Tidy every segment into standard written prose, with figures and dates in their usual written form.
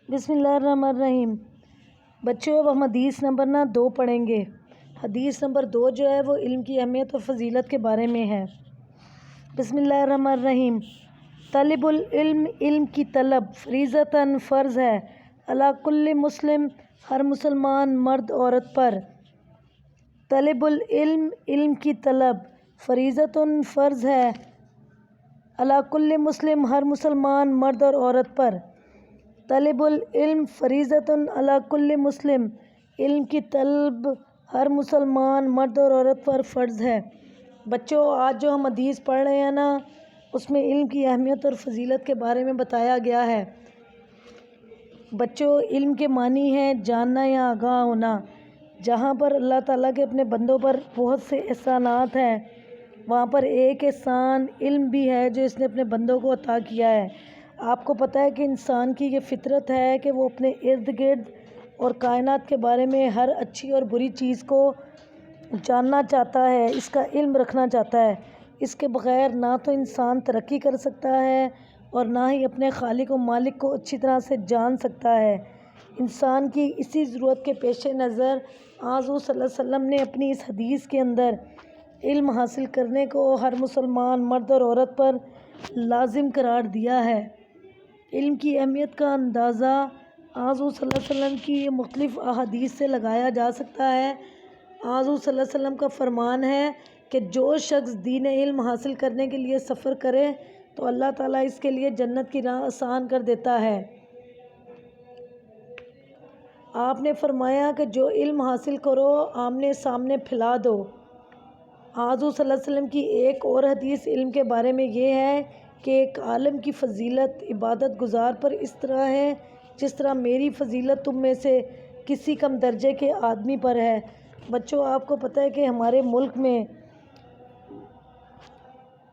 بسم اللہ الرحمن الرحیم۔ بچوں اب ہم حدیث نمبر 2 پڑھیں گے۔ حدیث نمبر 2 جو ہے وہ علم کی اہمیت اور فضیلت کے بارے میں ہے۔ بسم اللہ الرحمن الرحیم۔ طالب العلم، علم کی طلب فریضۃً فرض ہے، علی کل مسلم، ہر مسلمان مرد عورت پر۔ طالب العلم، علم کی طلب فریضۃً فرض ہے، علی کل مسلم، ہر مسلمان مرد اور عورت پر۔ طالب العلم فریضۃً علی کل مسلم، علم کی طلب ہر مسلمان مرد اور عورت پر فرض ہے۔ بچوں آج جو ہم حدیث پڑھ رہے ہیں نا، اس میں علم کی اہمیت اور فضیلت کے بارے میں بتایا گیا ہے۔ بچوں علم کے معنی ہیں جاننا یا آگاہ ہونا۔ جہاں پر اللہ تعالیٰ کے اپنے بندوں پر بہت سے احسانات ہیں، وہاں پر ایک احسان علم بھی ہے جو اس نے اپنے بندوں کو عطا کیا ہے۔ آپ کو پتہ ہے کہ انسان کی یہ فطرت ہے کہ وہ اپنے ارد گرد اور کائنات کے بارے میں ہر اچھی اور بری چیز کو جاننا چاہتا ہے، اس کا علم رکھنا چاہتا ہے۔ اس کے بغیر نہ تو انسان ترقی کر سکتا ہے اور نہ ہی اپنے خالق و مالک کو اچھی طرح سے جان سکتا ہے۔ انسان کی اسی ضرورت کے پیش نظر حضور صلی اللہ علیہ وسلم نے اپنی اس حدیث کے اندر علم حاصل کرنے کو ہر مسلمان مرد اور عورت پر لازم قرار دیا ہے۔ علم کی اہمیت کا اندازہ حضور صلی اللہ علیہ وسلم کی مختلف احادیث سے لگایا جا سکتا ہے۔ حضور صلی اللہ علیہ وسلم کا فرمان ہے کہ جو شخص دین علم حاصل کرنے کے لیے سفر کرے تو اللہ تعالیٰ اس کے لیے جنت کی راہ آسان کر دیتا ہے۔ آپ نے فرمایا کہ جو علم حاصل کرو آمنے سامنے پھیلا دو۔ حضور صلی اللہ علیہ وسلم کی ایک اور حدیث علم کے بارے میں یہ ہے کہ ایک عالم کی فضیلت عبادت گزار پر اس طرح ہے جس طرح میری فضیلت تم میں سے کسی کم درجے کے آدمی پر ہے۔ بچوں آپ کو پتہ ہے کہ ہمارے ملک میں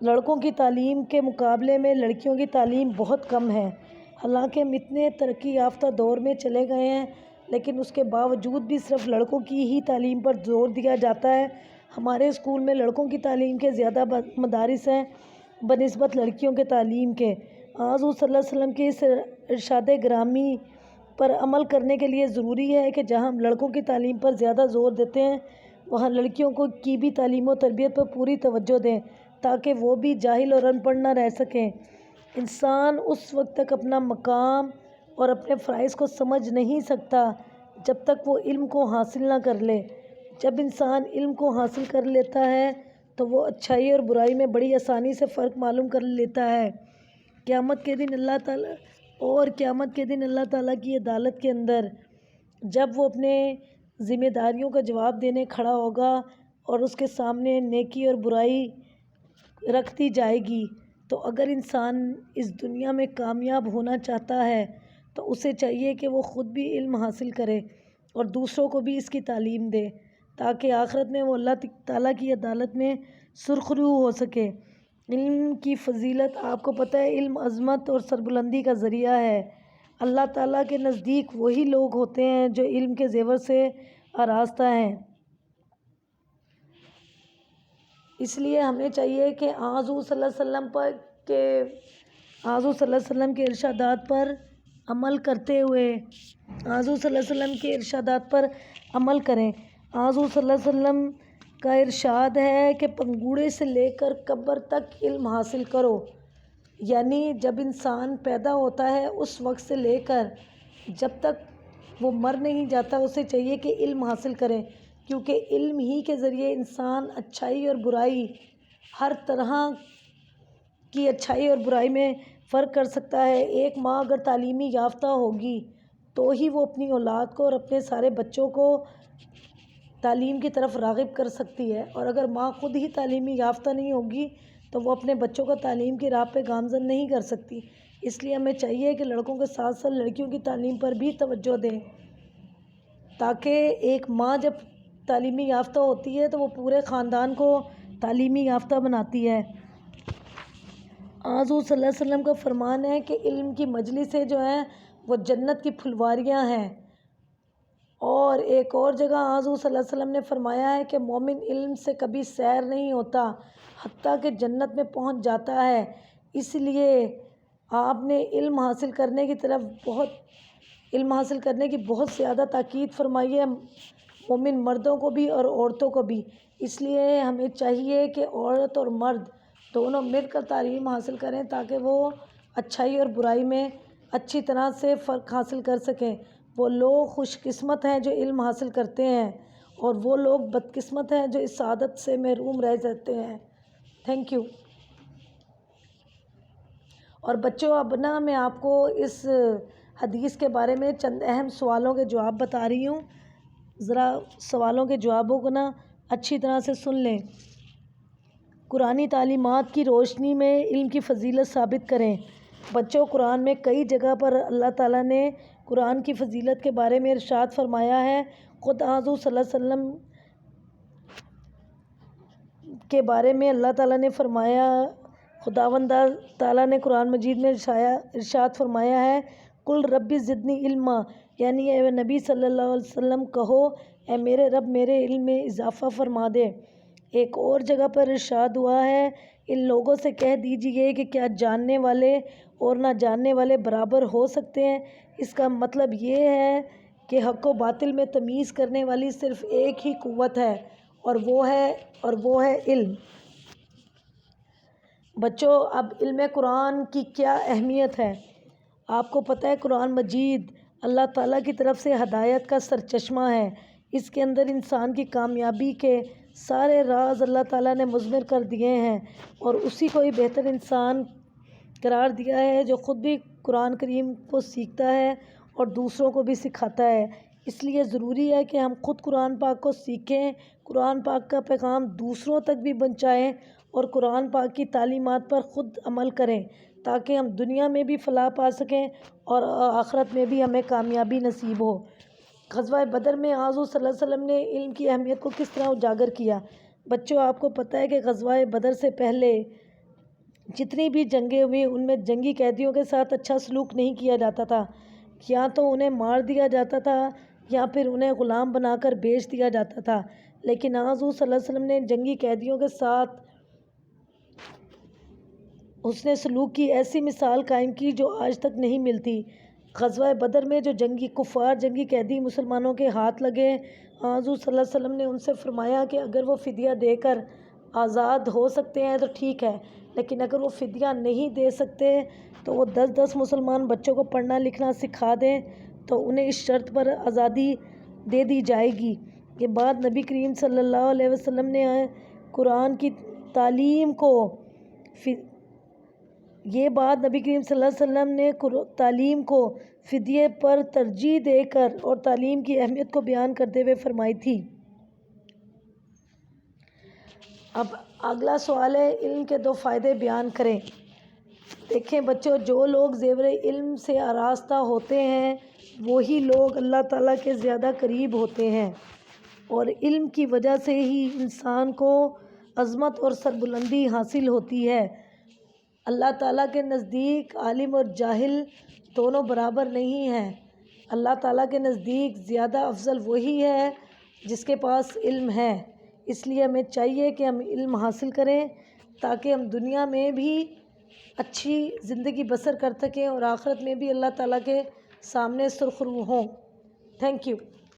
لڑکوں کی تعلیم کے مقابلے میں لڑکیوں کی تعلیم بہت کم ہے۔ حالانکہ ہم اتنے ترقی یافتہ دور میں چلے گئے ہیں، لیکن اس کے باوجود بھی صرف لڑکوں کی ہی تعلیم پر زور دیا جاتا ہے۔ ہمارے اسکول میں لڑکوں کی تعلیم کے زیادہ مدارس ہیں بنسبت لڑکیوں کے تعلیم کے۔ حضور صلی اللہ علیہ وسلم کے اس ارشاد گرامی پر عمل کرنے کے لیے ضروری ہے کہ جہاں ہم لڑکوں کی تعلیم پر زیادہ زور دیتے ہیں وہاں لڑکیوں کی بھی تعلیم و تربیت پر پوری توجہ دیں تاکہ وہ بھی جاہل اور ان پڑھ نہ رہ سکیں۔ انسان اس وقت تک اپنا مقام اور اپنے فرائض کو سمجھ نہیں سکتا جب تک وہ علم کو حاصل نہ کر لے۔ جب انسان علم کو حاصل کر لیتا ہے تو وہ اچھائی اور برائی میں بڑی آسانی سے فرق معلوم کر لیتا ہے۔ قیامت کے دن اللہ تعالیٰ کی عدالت کے اندر جب وہ اپنے ذمہ داریوں کا جواب دینے کھڑا ہوگا اور اس کے سامنے نیکی اور برائی رکھ دی جائے گی، تو اگر انسان اس دنیا میں کامیاب ہونا چاہتا ہے تو اسے چاہیے کہ وہ خود بھی علم حاصل کرے اور دوسروں کو بھی اس کی تعلیم دے تاکہ آخرت میں وہ اللہ تعالیٰ کی عدالت میں سرخرو ہو سکے۔ علم کی فضیلت آپ کو پتہ ہے، علم عظمت اور سربلندی کا ذریعہ ہے۔ اللہ تعالیٰ کے نزدیک وہی لوگ ہوتے ہیں جو علم کے زیور سے آراستہ ہیں۔ اس لیے ہمیں چاہیے کہ حضور صلی اللہ علیہ وسلم کے ارشادات پر عمل کرتے ہوئے حضور صلی اللہ علیہ وسلم کے ارشادات پر عمل کریں۔ حضور صلی اللہ علیہ وسلم کا ارشاد ہے کہ پنگوڑے سے لے کر قبر تک علم حاصل کرو، یعنی جب انسان پیدا ہوتا ہے اس وقت سے لے کر جب تک وہ مر نہیں جاتا اسے چاہیے کہ علم حاصل کرے، کیونکہ علم ہی کے ذریعے انسان اچھائی اور برائی ہر طرح کی اچھائی اور برائی میں فرق کر سکتا ہے۔ ایک ماں اگر تعلیمی یافتہ ہوگی تو ہی وہ اپنی اولاد کو اور اپنے سارے بچوں کو تعلیم کی طرف راغب کر سکتی ہے، اور اگر ماں خود ہی تعلیمی یافتہ نہیں ہوگی تو وہ اپنے بچوں کو تعلیم کی راہ پہ گامزن نہیں کر سکتی۔ اس لیے ہمیں چاہیے کہ لڑکوں کے ساتھ ساتھ لڑکیوں کی تعلیم پر بھی توجہ دیں تاکہ ایک ماں جب تعلیمی یافتہ ہوتی ہے تو وہ پورے خاندان کو تعلیمی یافتہ بناتی ہے۔ حضور صلی اللہ علیہ وسلم کا فرمان ہے کہ علم کی مجلسیں جو ہیں وہ جنت کی پھلواریاں ہیں، اور ایک اور جگہ حضور صلی اللہ علیہ وسلم نے فرمایا ہے کہ مومن علم سے کبھی سیر نہیں ہوتا حتیٰ کہ جنت میں پہنچ جاتا ہے۔ اس لیے آپ نے علم حاصل کرنے کی طرف بہت علم حاصل کرنے کی بہت زیادہ تاکید فرمائی ہے، مومن مردوں کو بھی اور عورتوں کو بھی۔ اس لیے ہمیں چاہیے کہ عورت اور مرد دونوں مل کر تعلیم حاصل کریں تاکہ وہ اچھائی اور برائی میں اچھی طرح سے فرق حاصل کر سکیں۔ وہ لوگ خوش قسمت ہیں جو علم حاصل کرتے ہیں، اور وہ لوگ بدقسمت ہیں جو اس سعادت سے محروم رہ جاتے ہیں۔ Thank you. اور بچوں، اب میں آپ کو اس حدیث کے بارے میں چند اہم سوالوں کے جواب بتا رہی ہوں، ذرا سوالوں کے جوابوں کو اچھی طرح سے سن لیں۔ قرآنی تعلیمات کی روشنی میں علم کی فضیلت ثابت کریں۔ بچوں، قرآن میں کئی جگہ پر اللہ تعالیٰ نے قرآن کی فضیلت کے بارے میں ارشاد فرمایا ہے۔ خود حضور صلی اللہ علیہ وسلم کے بارے میں اللہ تعالیٰ نے فرمایا، خداوند تعالیٰ نے قرآن مجید میں ارشاد فرمایا ہے، قل ربی زدنی علما، یعنی اے نبی صلی اللہ علیہ وسلم کہو، اے میرے رب میرے علم میں اضافہ فرما دے۔ ایک اور جگہ پر ارشاد ہوا ہے، ان لوگوں سے کہہ دیجئے کہ کیا جاننے والے اور نہ جاننے والے برابر ہو سکتے ہیں؟ اس کا مطلب یہ ہے کہ حق و باطل میں تمیز کرنے والی صرف ایک ہی قوت ہے، اور وہ ہے علم۔ بچوں، اب علم قرآن کی کیا اہمیت ہے؟ آپ کو پتہ ہے قرآن مجید اللہ تعالیٰ کی طرف سے ہدایت کا سرچشمہ ہے۔ اس کے اندر انسان کی کامیابی کے سارے راز اللہ تعالیٰ نے مضمر کر دیے ہیں، اور اسی کو ہی بہتر انسان قرار دیا ہے جو خود بھی قرآن کریم کو سیکھتا ہے اور دوسروں کو بھی سکھاتا ہے۔ اس لیے ضروری ہے کہ ہم خود قرآن پاک کو سیکھیں، قرآن پاک کا پیغام دوسروں تک بھی پہنچائیں، اور قرآن پاک کی تعلیمات پر خود عمل کریں تاکہ ہم دنیا میں بھی فلاح پا سکیں اور آخرت میں بھی ہمیں کامیابی نصیب ہو۔ غزوہ بدر میں حضور صلی اللہ علیہ وسلم نے علم کی اہمیت کو کس طرح اجاگر کیا؟ بچوں، آپ کو پتہ ہے کہ غزوہ بدر سے پہلے جتنی بھی جنگیں ہوئی ان میں جنگی قیدیوں کے ساتھ اچھا سلوک نہیں کیا جاتا تھا، یا تو انہیں مار دیا جاتا تھا یا پھر انہیں غلام بنا کر بیچ دیا جاتا تھا۔ لیکن حضور صلی اللہ علیہ وسلم نے جنگی قیدیوں کے ساتھ حسن سلوک کی ایسی مثال قائم کی جو آج تک نہیں ملتی۔ غزوہ بدر میں جو جنگی قیدی مسلمانوں کے ہاتھ لگے، حضور صلی اللہ علیہ وسلم نے ان سے فرمایا کہ اگر وہ فدیہ دے کر آزاد ہو سکتے ہیں تو ٹھیک ہے، لیکن اگر وہ فدیہ نہیں دے سکتے تو وہ 10 مسلمان بچوں کو پڑھنا لکھنا سکھا دیں تو انہیں اس شرط پر آزادی دے دی جائے گی۔ یہ بات نبی کریم صلی اللہ علیہ وسلم نے قرآن کی تعلیم کو فدیے پر ترجیح دے کر اور تعلیم کی اہمیت کو بیان کرتے ہوئے فرمائی تھی۔ اب اگلا سوال ہے، علم کے 2 فائدے بیان کریں۔ دیکھیں بچوں، جو لوگ زیور علم سے آراستہ ہوتے ہیں وہی لوگ اللہ تعالیٰ کے زیادہ قریب ہوتے ہیں، اور علم کی وجہ سے ہی انسان کو عظمت اور سربلندی حاصل ہوتی ہے۔ اللہ تعالیٰ کے نزدیک عالم اور جاہل دونوں برابر نہیں ہیں۔ اللہ تعالیٰ کے نزدیک زیادہ افضل وہی ہے جس کے پاس علم ہے۔ اس لیے ہمیں چاہیے کہ ہم علم حاصل کریں تاکہ ہم دنیا میں بھی اچھی زندگی بسر کر سکیں اور آخرت میں بھی اللہ تعالیٰ کے سامنے سرخرو ہوں۔ Thank you.